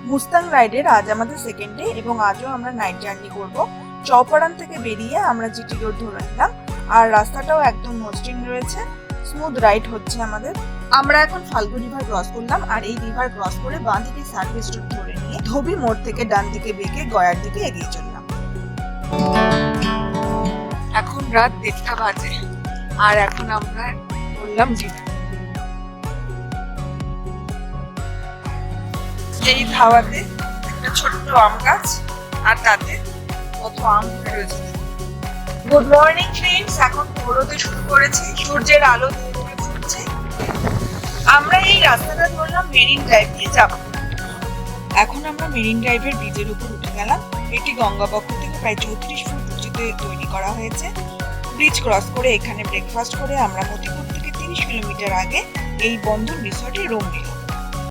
Mustang রাইডের আজ আমাদের সেকেন্ড ডে এবং আজও আমরা নাইট জার্নি করব। চৌপাড়ান থেকে বেরিয়ে আমরা জিটি রোড ধরে নিলাম, আর রাস্তাটাও একদম মসৃণ রয়েছে, স্মুথ রাইড হচ্ছে আমাদের। আমরা এখন ফাল্গু রিভার ক্রস করলাম, আর এই রিভার ক্রস করে বাঁ দিকে সার্ভিস রোড ধরে নিয়ে ধোবি মোড় থেকে ডান দিকে বেঁকে গয়ার দিকে এগিয়ে চললাম। এখন রাত 1:30 বাজে, আর এখন আমরা বললাম জিটি। এই ধাওয়াতে একটা ছোট্ট আম গাছ, আর তাতে কত আম রয়েছে। গুড মর্নিং ফ্রেন্ডস, এখন ভোরতে শুরু করেছি, সূর্যের আলো ধীরে ধীরে ফুটছে। আমরা এই রাস্তাটা ধরলাম মেরিন ড্রাইভ দিয়ে যাব। এখন আমরা মেরিন ড্রাইভের ব্রিজের উপর উঠে গেলাম। এটি গঙ্গাবক্ষ থেকে প্রায় 34 ফুট উঁচুতে তৈরি করা হয়েছে। ব্রিজ ক্রস করে এখানে ব্রেকফাস্ট করে আমরা মতিপুর থেকে 30 কিলোমিটার আগে এই বন্ধন রিসর্টে রুম নিলাম।